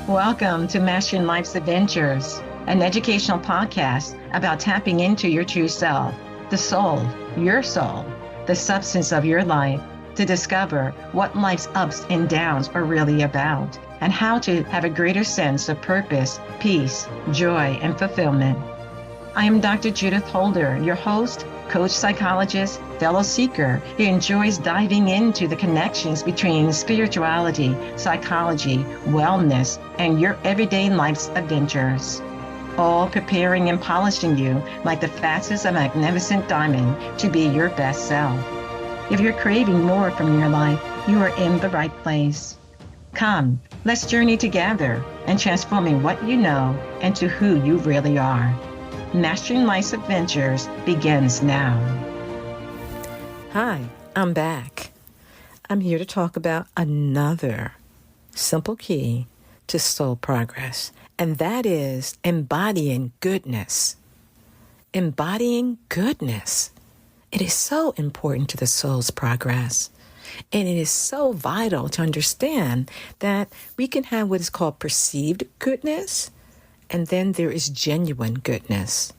Welcome to Mastering Life's Adventures, an educational podcast about tapping into your true self, the soul, the substance of your life, to discover what life's ups and downs are really about, and how to have a greater sense of purpose, peace, joy, and fulfillment. I am Dr. Judith Holder, your host, coach, psychologist, fellow seeker who enjoys diving into the connections between spirituality, psychology, wellness, and your everyday life's adventures. All preparing and polishing you like the facets of a magnificent diamond to be your best self. If you're craving more from your life, you are in the right place. Come, let's journey together and transforming what you know into who you really are. Mastering Life's Adventures begins now. Hi, I'm back. I'm here to talk about another simple key to soul progress, and that is embodying goodness. Embodying goodness. It is so important to the soul's progress, and it is so vital to understand that we can have what is called perceived goodness, and then there is genuine goodness.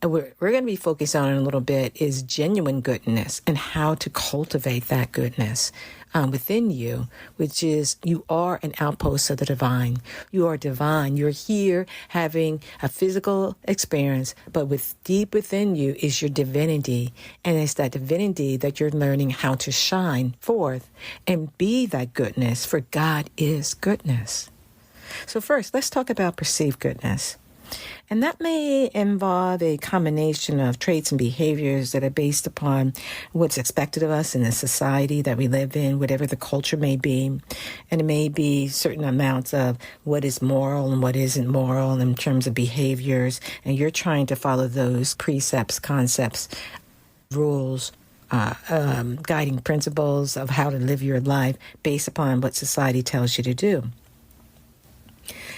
And we're going to be focused on in a little bit is genuine goodness and how to cultivate that goodness within you, which is you are an outpost of the divine. You are divine. You're here having a physical experience, but deep within you is your divinity. And it's that divinity that you're learning how to shine forth and be that goodness, for God is goodness. So first, let's talk about perceived goodness. And that may involve a combination of traits and behaviors that are based upon what's expected of us in the society that we live in, whatever the culture may be. And it may be certain amounts of what is moral and what isn't moral in terms of behaviors. And you're trying to follow those precepts, concepts, rules, guiding principles of how to live your life based upon what society tells you to do.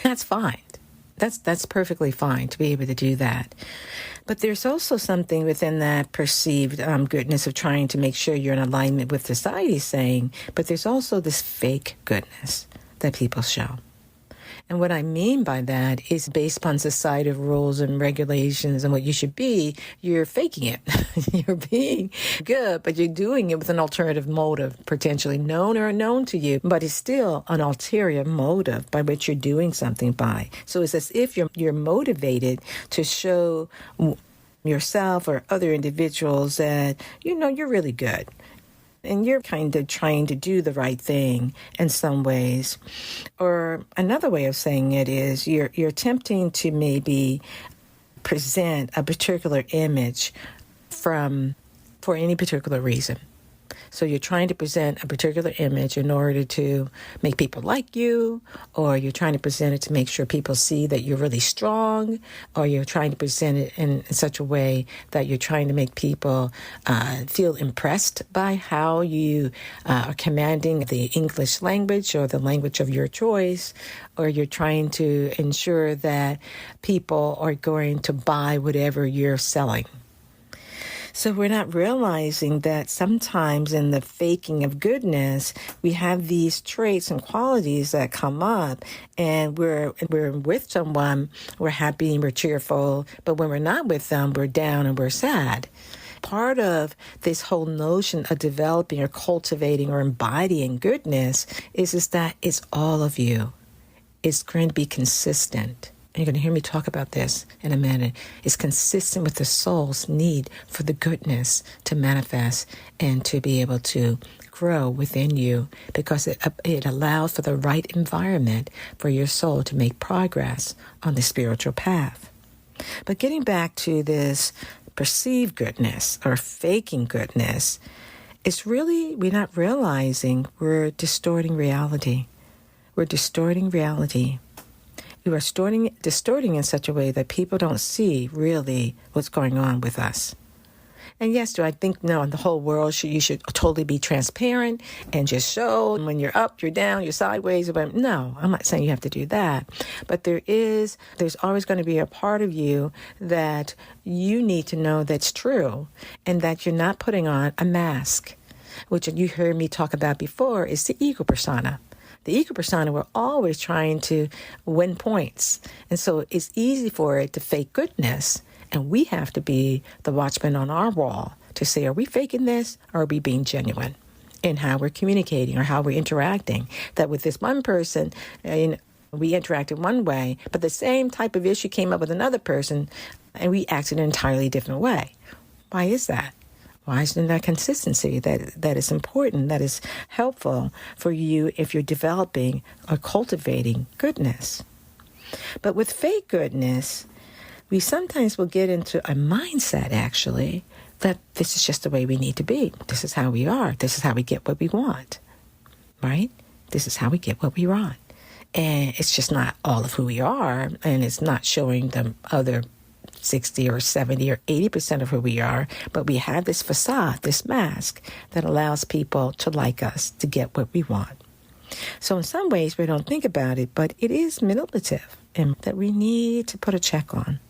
That's fine. That's perfectly fine to be able to do that. But there's also something within that perceived goodness of trying to make sure you're in alignment with society's saying, but there's also this fake goodness that people show. And what I mean by that is based upon societal rules and regulations and what you should be, you're faking it. You're being good, but you're doing it with an alternative motive, potentially known or unknown to you, but it's still an ulterior motive by which you're doing something by. So it's as if you're motivated to show yourself or other individuals that, you're really good. And you're kind of trying to do the right thing in some ways. Or another way of saying it is you're attempting to maybe present a particular image for any particular reason. So you're trying to present a particular image in order to make people like you, or you're trying to present it to make sure people see that you're really strong, or you're trying to present it in such a way that you're trying to make people feel impressed by how you are commanding the English language or the language of your choice, or you're trying to ensure that people are going to buy whatever you're selling. So we're not realizing that sometimes in the faking of goodness, we have these traits and qualities that come up, and we're with someone, we're happy and we're cheerful, but when we're not with them, we're down and we're sad. Part of this whole notion of developing or cultivating or embodying goodness is that it's all of you. It's going to be consistent. And you're going to hear me talk about this in a minute. It's consistent with the soul's need for the goodness to manifest and to be able to grow within you, because it allows for the right environment for your soul to make progress on the spiritual path. But getting back to this perceived goodness or faking goodness, it's really, we're not realizing we're distorting reality. We're distorting reality. We are distorting in such a way that people don't see really what's going on with us. And yes, do I think, no, in the whole world, you should totally be transparent and just show when you're up, you're down, you're sideways. But no, I'm not saying you have to do that. But there's always going to be a part of you that you need to know that's true, and that you're not putting on a mask, which you heard me talk about before is the ego persona. the ego persona, we're always trying to win points. And so it's easy for it to fake goodness. And we have to be the watchman on our wall to say, are we faking this or are we being genuine in how we're communicating or how we're interacting? That with this one person, we interacted one way, but the same type of issue came up with another person and we acted in an entirely different way. Why is that? Why isn't that consistency that is important, that is helpful for you if you're developing or cultivating goodness? But with fake goodness, we sometimes will get into a mindset, actually, that this is just the way we need to be. This is how we are. This is how we get what we want, right? This is how we get what we want. And it's just not all of who we are, and it's not showing the other 60 or 70 or 80% of who we are, but we have this facade, this mask that allows people to like us, to get what we want. So in some ways, we don't think about it, but it is manipulative and that we need to put a check on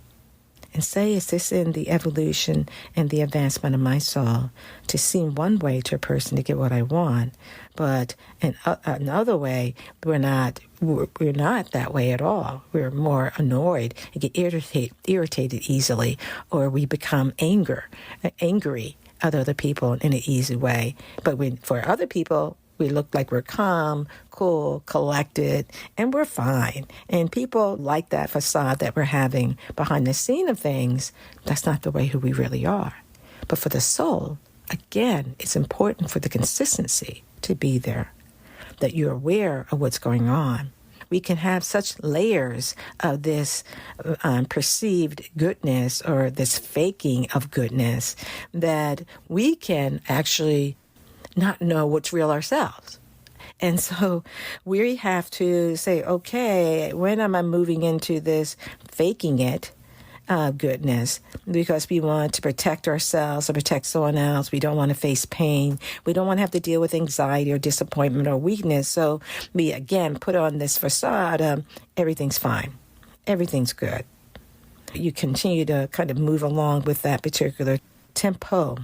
and say, is this in the evolution and the advancement of my soul to seem one way to a person to get what I want, but in another way, we're not that way at all. We're more annoyed and get irritated easily, or we become angry at other people in an easy way. But for other people, we look like we're calm, cool, collected, and we're fine. And people like that facade that we're having behind the scene of things. That's not the way who we really are. But for the soul, again, it's important for the consistency to be there, that you're aware of what's going on. We can have such layers of this perceived goodness or this faking of goodness that we can actually not know what's real ourselves. And so we have to say, okay, when am I moving into this faking it goodness? Because we want to protect ourselves or protect someone else. We don't want to face pain. We don't want to have to deal with anxiety or disappointment or weakness. So we, again, put on this facade of everything's fine. Everything's good. You continue to kind of move along with that particular tempo.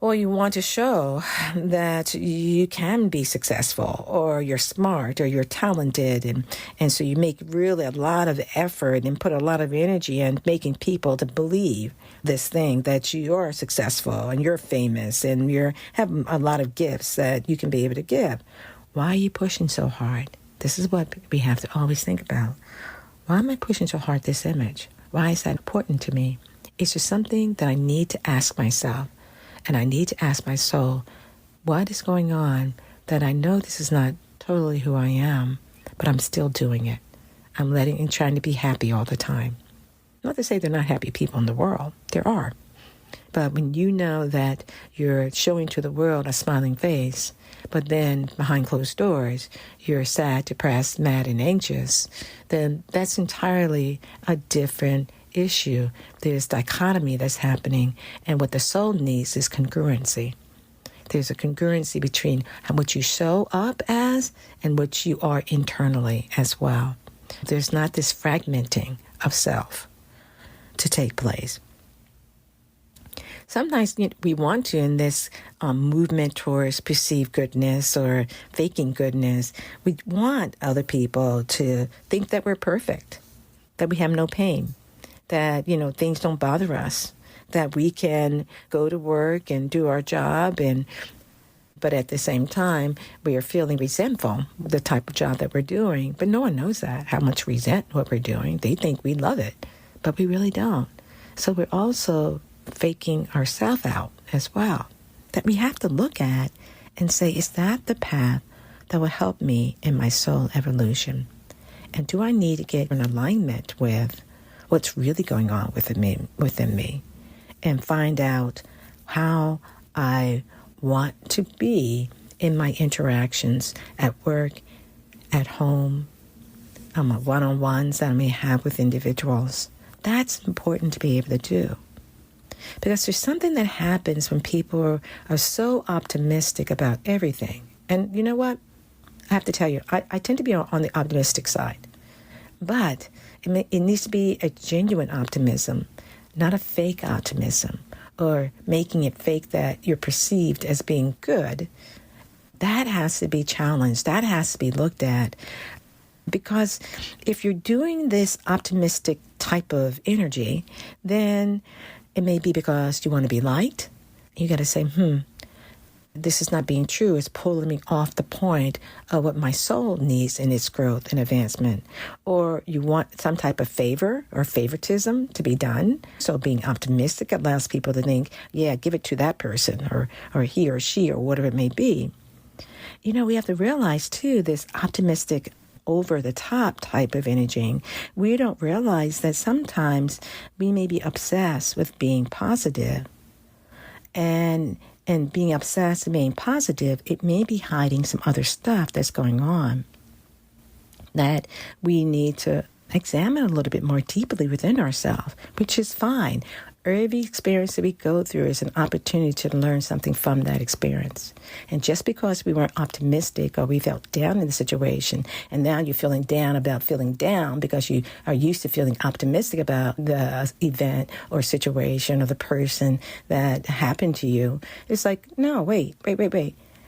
Or you want to show that you can be successful, or you're smart, or you're talented. And so you make really a lot of effort and put a lot of energy in making people to believe this thing, that you are successful and you're famous and you have a lot of gifts that you can be able to give. Why are you pushing so hard? This is what we have to always think about. Why am I pushing so hard this image? Why is that important to me? It's just something that I need to ask myself. And I need to ask my soul, what is going on that I know this is not totally who I am, but I'm still doing it. I'm trying to be happy all the time. Not to say there are not happy people in the world. There are. But when you know that you're showing to the world a smiling face, but then behind closed doors, you're sad, depressed, mad, and anxious, then that's entirely a different issue. There's dichotomy that's happening, and what the soul needs is congruency. There's a congruency between what you show up as and what you are internally as well. There's not this fragmenting of self to take place. Sometimes we want to, in this movement towards perceived goodness or faking goodness, we want other people to think that we're perfect, that we have no pain, that, things don't bother us, that we can go to work and do our job, but at the same time, we are feeling resentful of the type of job that we're doing. But no one knows that, how much we resent what we're doing. They think we love it, but we really don't. So we're also faking ourselves out as well, that we have to look at and say, is that the path that will help me in my soul evolution? And do I need to get in alignment with what's really going on within me and find out how I want to be in my interactions at work, at home, one-on-ones that I may have with individuals? That's important to be able to do. Because there's something that happens when people are so optimistic about everything. And you know what? I have to tell you, I tend to be on the optimistic side. But it needs to be a genuine optimism, not a fake optimism, or making it fake that you're perceived as being good. that has to be challenged. That has to be looked at. Because if you're doing this optimistic type of energy, then it may be because you want to be liked. You got to say, this is not being true. It's pulling me off the point of what my soul needs in its growth and advancement. Or you want some type of favor or favoritism to be done. So being optimistic allows people to think, yeah, give it to that person or he or she or whatever it may be. We have to realize, too, this optimistic over-the-top type of energy, we don't realize that sometimes we may be obsessed with being positive. And being obsessed and being positive, it may be hiding some other stuff that's going on that we need to examine a little bit more deeply within ourselves, which is fine. Every experience that we go through is an opportunity to learn something from that experience. And just because we weren't optimistic or we felt down in the situation, and now you're feeling down about feeling down because you are used to feeling optimistic about the event or situation or the person that happened to you, it's like, no, wait.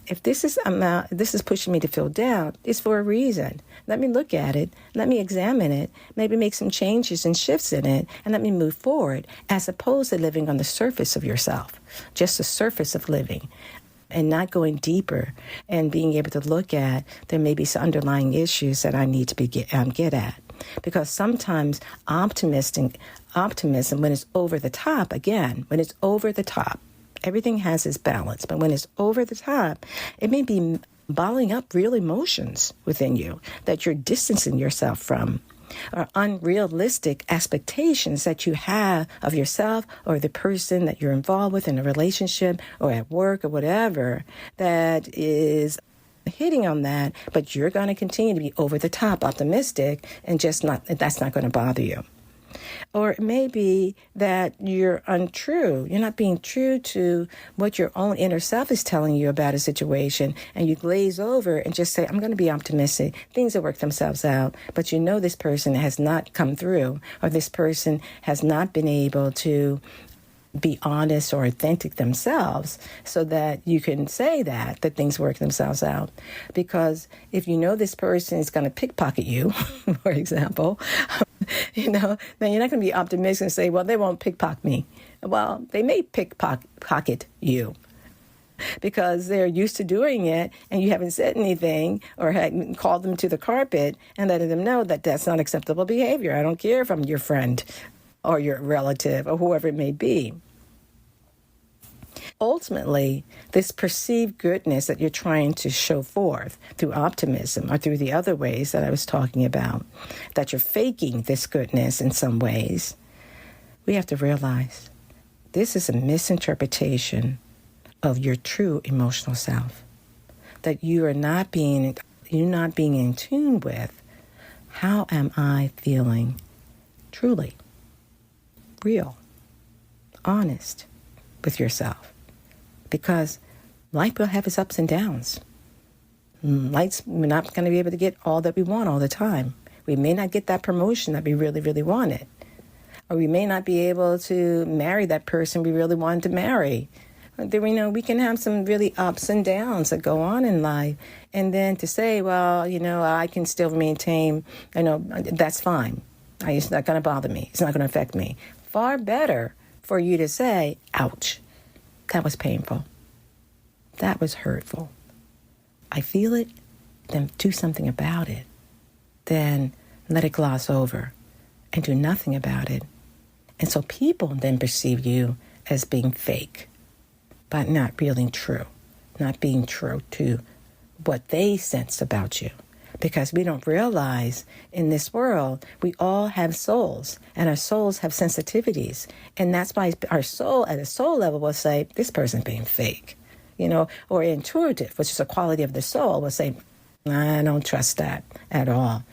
If this is pushing me to feel down, it's for a reason. Let me look at it. Let me examine it. Maybe make some changes and shifts in it, and let me move forward, as opposed to living on the surface of yourself, just the surface of living, and not going deeper and being able to look at there may be some underlying issues that I need to get at. Because sometimes optimism, when it's over the top, everything has its balance, but when it's over the top, it may be bottling up real emotions within you that you're distancing yourself from, or unrealistic expectations that you have of yourself or the person that you're involved with in a relationship or at work or whatever that is hitting on that, but you're going to continue to be over the top optimistic and that's not going to bother you. Or it may be that you're untrue. You're not being true to what your own inner self is telling you about a situation, and you glaze over and just say, I'm going to be optimistic. Things will work themselves out. But this person has not come through, or this person has not been able to be honest or authentic themselves so that you can say that things work themselves out. Because if this person is going to pickpocket you, for example, then you're not going to be optimistic and say, well, they won't pickpocket me. Well, they may pickpocket you because they're used to doing it, and you haven't said anything or had called them to the carpet and letting them know that that's not acceptable behavior. I don't care if I'm your friend or your relative or whoever it may be. Ultimately, this perceived goodness that you're trying to show forth through optimism or through the other ways that I was talking about, that you're faking this goodness in some ways, we have to realize this is a misinterpretation of your true emotional self, that you're not being in tune with how am I feeling truly, real, honest with yourself. Because life will have its ups and downs. We're not going to be able to get all that we want all the time. We may not get that promotion that we really, really wanted. Or we may not be able to marry that person we really wanted to marry. We can have some really ups and downs that go on in life. And then to say, well, I can still maintain, that's fine. It's not going to bother me. It's not going to affect me. Far better for you to say, ouch. That was painful. That was hurtful. I feel it, then do something about it. Then let it gloss over and do nothing about it. And so people then perceive you as being fake, but not really true, not being true to what they sense about you. Because we don't realize in this world, we all have souls, and our souls have sensitivities. And that's why our soul, at a soul level, will say, this person's being fake, or intuitive, which is a quality of the soul, will say, I don't trust that at all.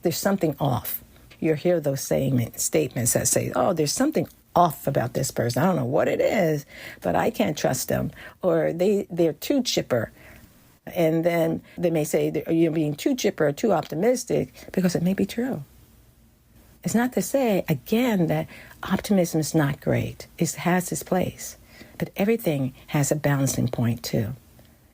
There's something off. You'll hear those statements that say, oh, there's something off about this person. I don't know what it is, but I can't trust them. Or they're too chipper. And then they may say you're being too chipper or too optimistic, because it may be true. It's not to say, again, that optimism is not great. It has its place. But everything has a balancing point, too.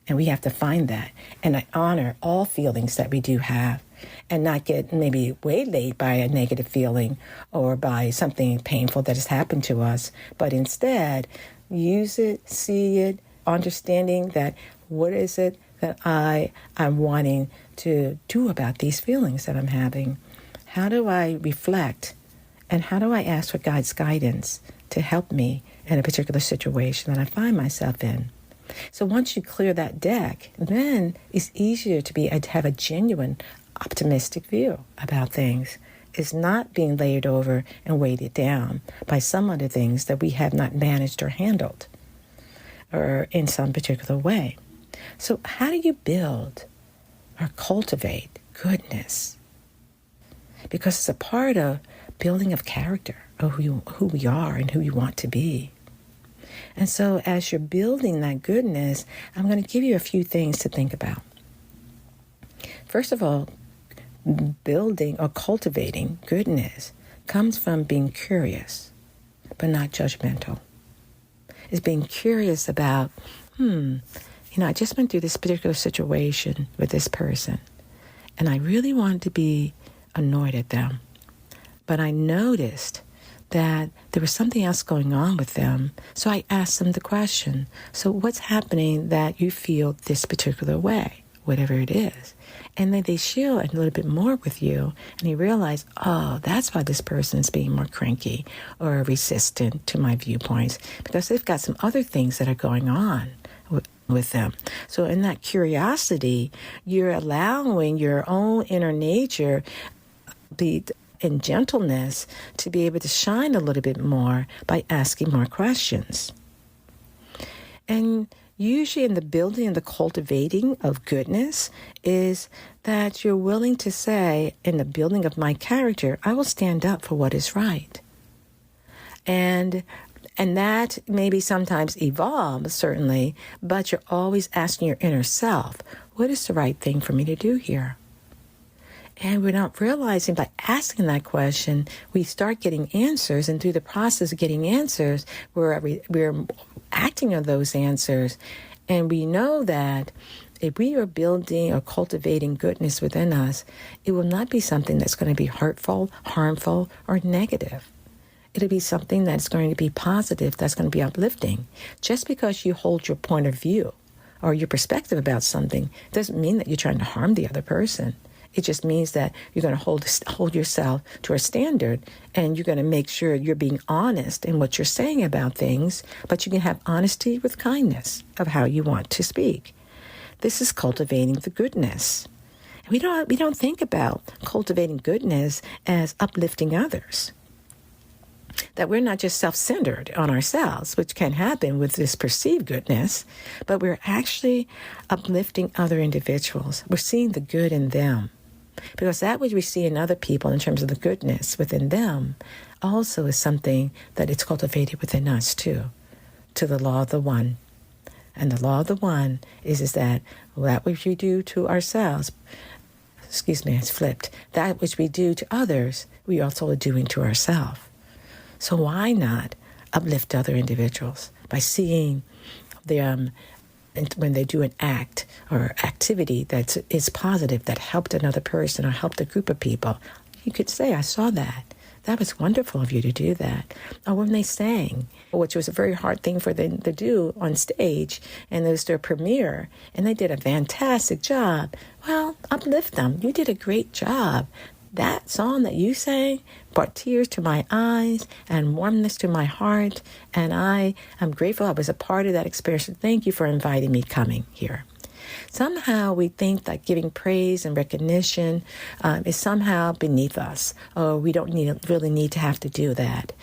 And we have to find that. And I honor all feelings that we do have and not get maybe waylaid by a negative feeling or by something painful that has happened to us, but instead use it, see it, understanding that what is it that I'm wanting to do about these feelings that I'm having? How do I reflect? And how do I ask for God's guidance to help me in a particular situation that I find myself in? So once you clear that deck, then it's easier to have a genuine, optimistic view about things. It's not being layered over and weighted down by some other things that we have not managed or handled or in some particular way. So how do you build or cultivate goodness? Because it's a part of building of character, of who we are and who you want to be. And so as you're building that goodness, I'm going to give you a few things to think about. First of all, building or cultivating goodness comes from being curious, but not judgmental. It's being curious about, I just went through this particular situation with this person, and I really wanted to be annoyed at them. But I noticed that there was something else going on with them. So I asked them the question, so what's happening that you feel this particular way, whatever it is? And then they share a little bit more with you, and you realize, oh, that's why this person is being more cranky or resistant to my viewpoints, because they've got some other things that are going on with them. So in that curiosity, you're allowing your own inner nature in gentleness to be able to shine a little bit more by asking more questions. And usually in the building and the cultivating of goodness is that you're willing to say, in the building of my character, I will stand up for what is right. And that maybe sometimes evolves, certainly, but you're always asking your inner self, what is the right thing for me to do here? And we're not realizing by asking that question, we start getting answers. And through the process of getting answers, we're acting on those answers. And we know that if we are building or cultivating goodness within us, it will not be something that's going to be hurtful, harmful, or negative. It'll be something that's going to be positive, that's going to be uplifting. Just because you hold your point of view or your perspective about something doesn't mean that you're trying to harm the other person. It just means that you're going to hold yourself to a standard, and you're going to make sure you're being honest in what you're saying about things, but you can have honesty with kindness of how you want to speak. This is cultivating the goodness. We don't think about cultivating goodness as uplifting others. That we're not just self-centered on ourselves, which can happen with this perceived goodness, but we're actually uplifting other individuals. We're seeing the good in them. Because that which we see in other people in terms of the goodness within them also is something that it's cultivated within us too, to the law of the one. And the law of the one is that which we do to ourselves, it's flipped, that which we do to others, we also are doing to ourselves. So why not uplift other individuals by seeing them when they do an act or activity that is positive, that helped another person or helped a group of people? You could say, I saw that. That was wonderful of you to do that. Or when they sang, which was a very hard thing for them to do on stage, and it was their premiere, and they did a fantastic job. Well, uplift them. You did a great job. That song that you sang brought tears to my eyes and warmness to my heart, and I am grateful I was a part of that experience. Thank you for inviting me coming here. Somehow we think that giving praise and recognition is somehow beneath us, or we don't really need to have to do that.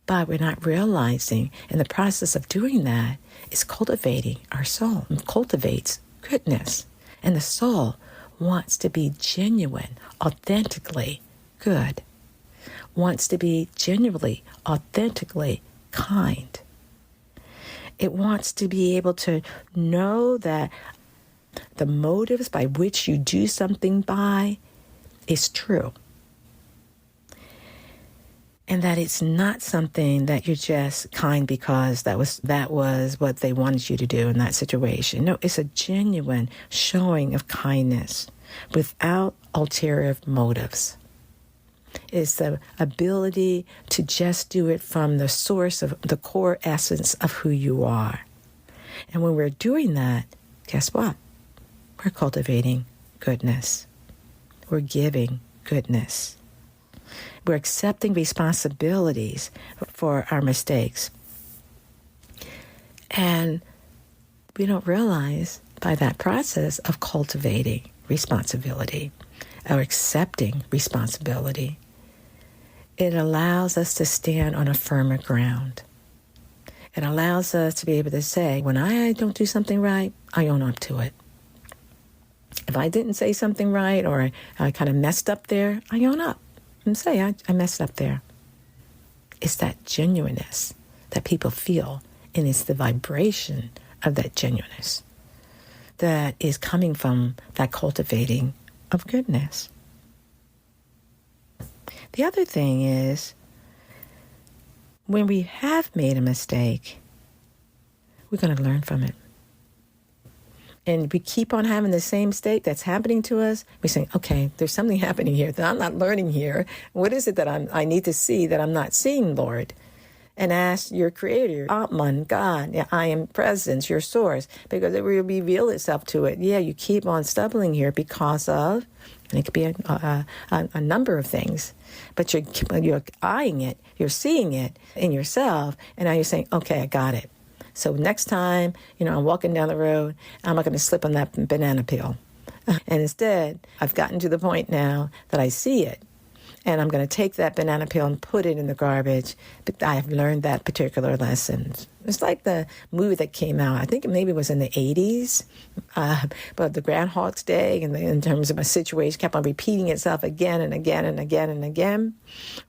But we're not realizing in the process of doing that is cultivating our soul. It cultivates goodness, and the soul wants to be genuine, authentically good, wants to be genuinely, authentically kind. It wants to be able to know that the motives by which you do something by is true. And that it's not something that you're just kind because that was what they wanted you to do in that situation. No, it's a genuine showing of kindness without ulterior motives. It's the ability to just do it from the source of the core essence of who you are. And when we're doing that, guess what? We're cultivating goodness. We're giving goodness. We're accepting responsibilities for our mistakes. And we don't realize by that process of cultivating responsibility or accepting responsibility, it allows us to stand on a firmer ground. It allows us to be able to say, when I don't do something right, I own up to it. If I didn't say something right or I kind of messed up there, I own up and say, I messed up there. It's that genuineness that people feel, and it's the vibration of that genuineness that is coming from that cultivating of goodness. The other thing is, when we have made a mistake, we're going to learn from it. And we keep on having the same mistake that's happening to us, we say, okay, there's something happening here that I'm not learning here. What is it that I need to see that I'm not seeing, Lord? And ask your creator, Atman, God, I am presence, your source, because it will reveal itself to it. Yeah, you keep on stumbling here because of, and it could be a number of things, but you're eyeing it, you're seeing it in yourself, and now you're saying, okay, I got it. So next time, I'm walking down the road, I'm not going to slip on that banana peel. And instead, I've gotten to the point now that I see it. And I'm going to take that banana peel and put it in the garbage. But I have learned that particular lesson. It's like the movie that came out, I think it maybe was in the 80s, but the Groundhog's Day, and in terms of a situation, kept on repeating itself again and again and again and again.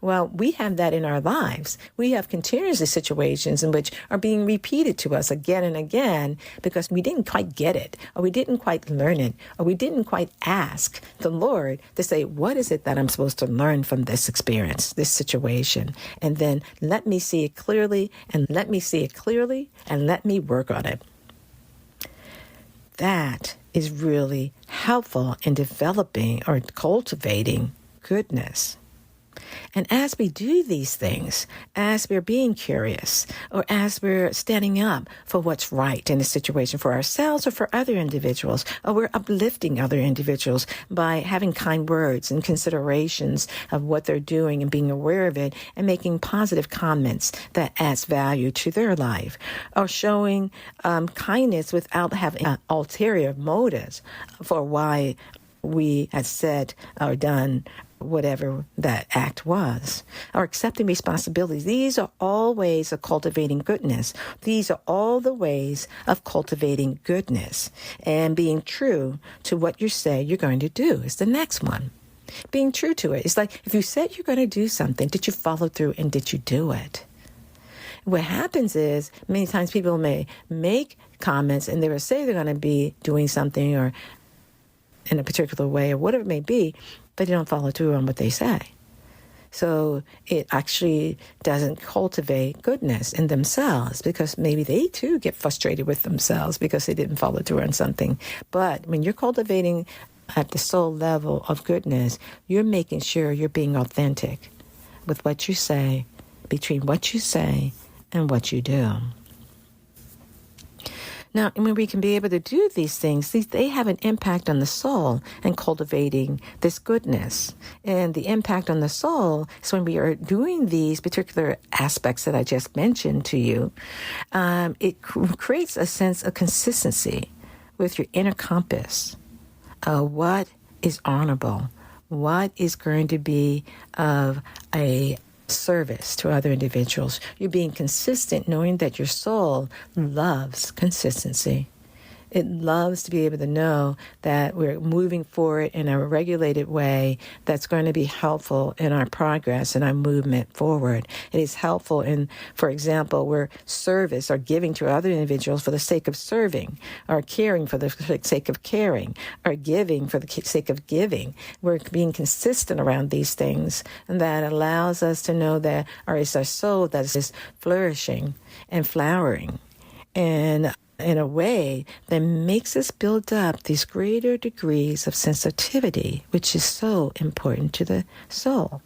Well, we have that in our lives. We have continuously situations in which are being repeated to us again and again because we didn't quite get it, or we didn't quite learn it, or we didn't quite ask the Lord to say, what is it that I'm supposed to learn from this experience, this situation? And then let me see it clearly, and let me see it clearly, and let me work on it. That is really helpful in developing or cultivating goodness. And as we do these things, as we're being curious, or as we're standing up for what's right in a situation for ourselves or for other individuals, or we're uplifting other individuals by having kind words and considerations of what they're doing and being aware of it and making positive comments that adds value to their life, or showing kindness without having ulterior motives for why we had said or done whatever that act was, or accepting responsibilities. These are all ways of cultivating goodness. These are all the ways of cultivating goodness. And being true to what you say you're going to do is the next one. Being true to it. It's like, if you said you're going to do something, did you follow through and did you do it? What happens is, many times people may make comments and they will say they're going to be doing something or in a particular way or whatever it may be, but they don't follow through on what they say. So it actually doesn't cultivate goodness in themselves, because maybe they too get frustrated with themselves because they didn't follow through on something. But when you're cultivating at the soul level of goodness, you're making sure you're being authentic with what you say, between what you say and what you do. Now, when we can be able to do these things, they have an impact on the soul and cultivating this goodness. And the impact on the soul is when we are doing these particular aspects that I just mentioned to you, it creates a sense of consistency with your inner compass. What is honorable? What is going to be of a service to other individuals? You're being consistent, knowing that your soul loves consistency. It loves to be able to know that we're moving forward in a regulated way that's going to be helpful in our progress and our movement forward. It is helpful in, for example, we're service or giving to other individuals for the sake of serving, or caring for the sake of caring, or giving for the sake of giving. We're being consistent around these things, and that allows us to know that it's our soul that is flourishing and flowering, and in a way that makes us build up these greater degrees of sensitivity, which is so important to the soul.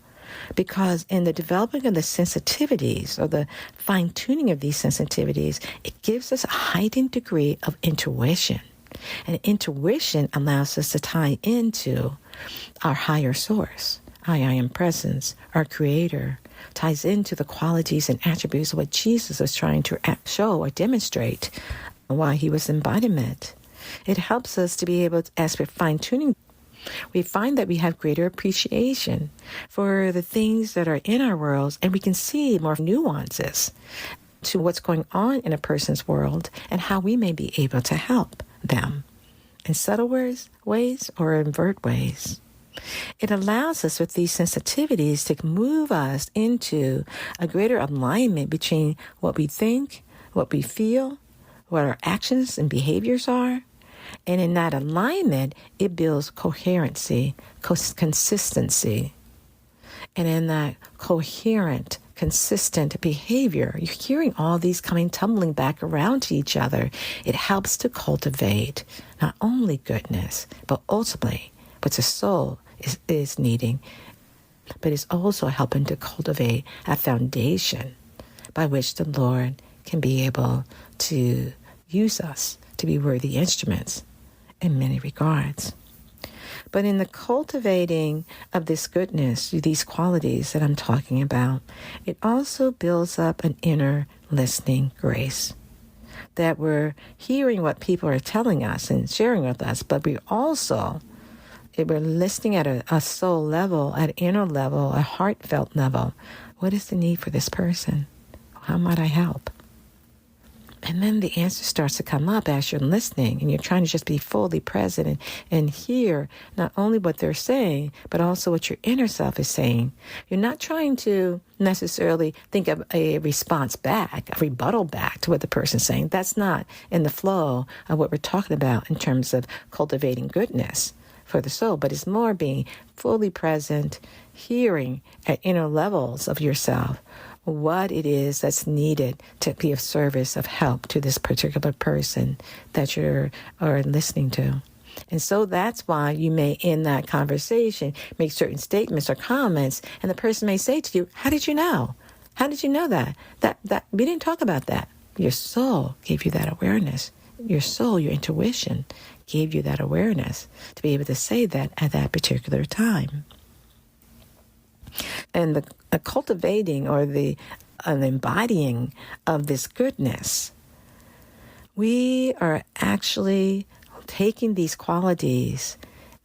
Because in the developing of the sensitivities, or the fine-tuning of these sensitivities, it gives us a heightened degree of intuition. And intuition allows us to tie into our higher source, I am presence, our creator, ties into the qualities and attributes of what Jesus was trying to show or demonstrate while he was embodiment. It helps us to be able to, as we're fine-tuning, we find that we have greater appreciation for the things that are in our worlds, and we can see more nuances to what's going on in a person's world and how we may be able to help them in subtle ways or invert ways. It allows us with these sensitivities to move us into a greater alignment between what we think, what we feel, what our actions and behaviors are. And in that alignment, it builds coherency, consistency. And in that coherent, consistent behavior, you're hearing all these coming tumbling back around to each other. It helps to cultivate not only goodness, but ultimately what the soul is needing, but it's also helping to cultivate a foundation by which the Lord can be able to use us to be worthy instruments in many regards. But in the cultivating of this goodness, these qualities that I'm talking about, it also builds up an inner listening grace. That we're hearing what people are telling us and sharing with us, but we're listening at a soul level, at an inner level, a heartfelt level. What is the need for this person? How might I help? And then the answer starts to come up as you're listening, and you're trying to just be fully present and hear not only what they're saying, but also what your inner self is saying. You're not trying to necessarily think of a response back, a rebuttal back to what the person's saying. That's not in the flow of what we're talking about in terms of cultivating goodness for the soul, but it's more being fully present, hearing at inner levels of yourself what it is that's needed to be of service, of help to this particular person that you're listening to. And so that's why you may, in that conversation, make certain statements or comments, and the person may say to you, how did you know? How did you know that? That we didn't talk about that. Your soul gave you that awareness. Your soul, your intuition, gave you that awareness to be able to say that at that particular time. And the cultivating or the embodying of this goodness, we are actually taking these qualities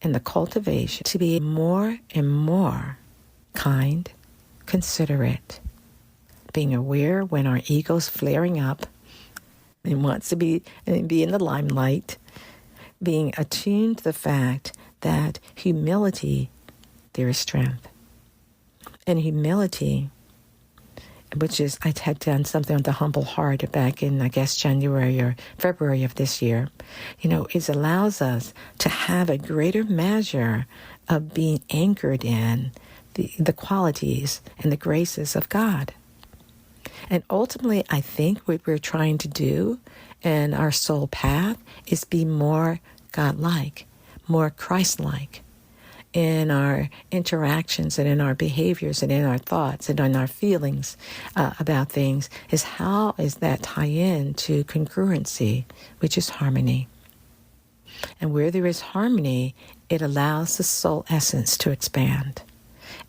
in the cultivation to be more and more kind, considerate, being aware when our ego's flaring up and wants to be in the limelight, being attuned to the fact that humility, there is strength. And humility, which is, I had done something with the humble heart back in, I guess, January or February of this year. It allows us to have a greater measure of being anchored in the qualities and the graces of God. And ultimately, I think what we're trying to do in our soul path is be more God-like, more Christ-like in our interactions and in our behaviors and in our thoughts and in our feelings about things. Is how is that tie in to congruency, which is harmony. And where there is harmony, it allows the soul essence to expand.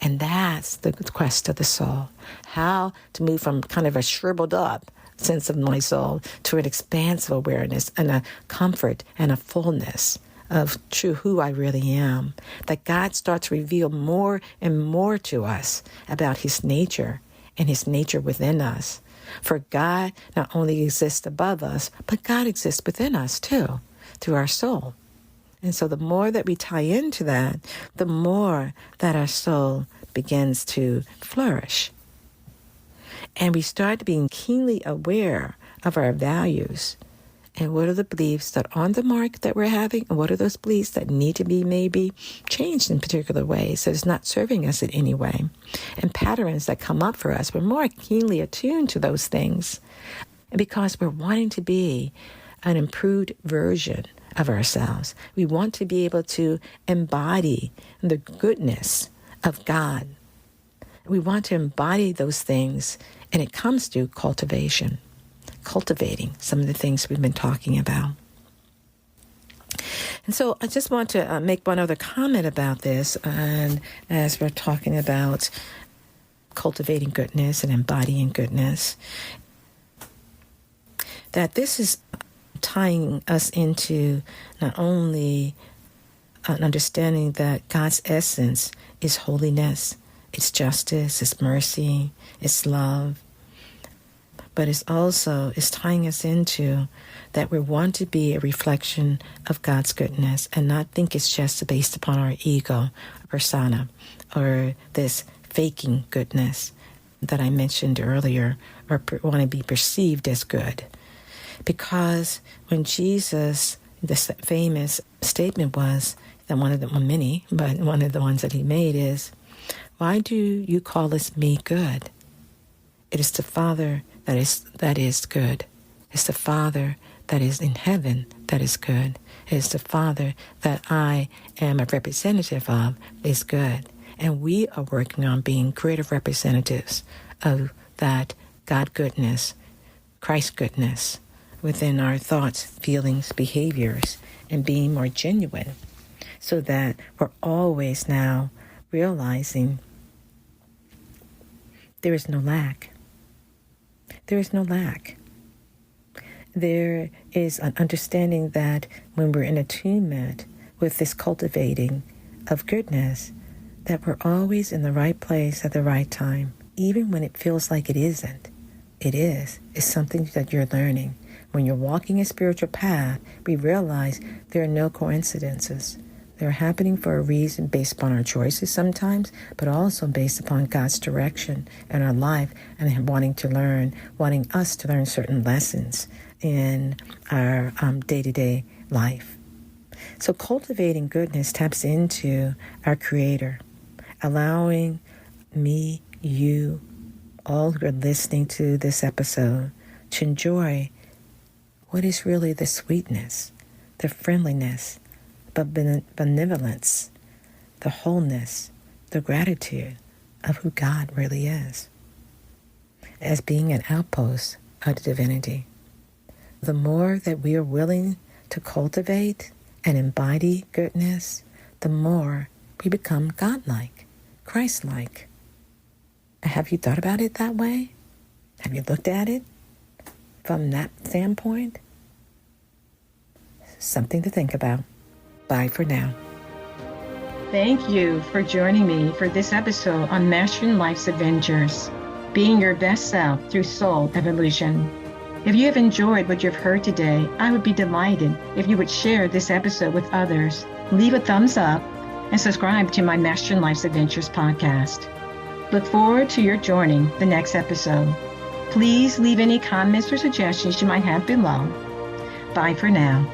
And that's the quest of the soul. How to move from kind of a shriveled up sense of my soul to an expansive awareness and a comfort and a fullness of true who I really am. That God starts to reveal more and more to us about his nature and his nature within us. For God not only exists above us, but God exists within us too. through our soul. And so the more that we tie into that, the more that our soul begins to flourish. And we start being keenly aware of our values. And what are the beliefs that are on the mark that we're having? And what are those beliefs that need to be maybe changed in particular ways that is not serving us in any way? And patterns that come up for us, we're more keenly attuned to those things because we're wanting to be an improved version of ourselves. We want to be able to embody the goodness of God. We want to embody those things, and it comes through cultivating some of the things we've been talking about. And so I just want to make one other comment about this, and as we're talking about cultivating goodness and embodying goodness, that this is tying us into not only an understanding that God's essence is holiness, it's justice, it's mercy, it's love, but it's tying us into that we want to be a reflection of God's goodness and not think it's just based upon our ego, persona, or this faking goodness that I mentioned earlier, or want to be perceived as good. Because when Jesus, this famous statement was, that one of the many, but one of the ones that he made is, why do you call us me good? It is the Father that is good. It's the Father that is in heaven that is good. It is the Father that I am a representative of is good. And we are working on being greater representatives of that God goodness, Christ goodness, within our thoughts, feelings, behaviors, and being more genuine so that we're always now realizing there is no lack. There is no lack. There is an understanding that when we're in attunement with this cultivating of goodness, that we're always in the right place at the right time, even when it feels like it isn't. It is. It's something that you're learning. When you're walking a spiritual path, we realize there are no coincidences. They're happening for a reason based upon our choices sometimes, but also based upon God's direction in our life and Him wanting us to learn certain lessons in our day-to-day life. So cultivating goodness taps into our Creator, allowing me, you, all who are listening to this episode to enjoy what is really the sweetness, the friendliness, the benevolence, the wholeness, the gratitude of who God really is, as being an outpost of the divinity. The more that we are willing to cultivate and embody goodness, the more we become godlike, Christ-like. Have you thought about it that way? Have you looked at it from that standpoint? Something to think about. Bye for now. Thank you for joining me for this episode on Mastering Life's Adventures, being your best self through soul evolution. If you have enjoyed what you've heard today, I would be delighted if you would share this episode with others, leave a thumbs up, and subscribe to my Mastering Life's Adventures podcast. Look forward to your joining the next episode. Please leave any comments or suggestions you might have below. Bye for now.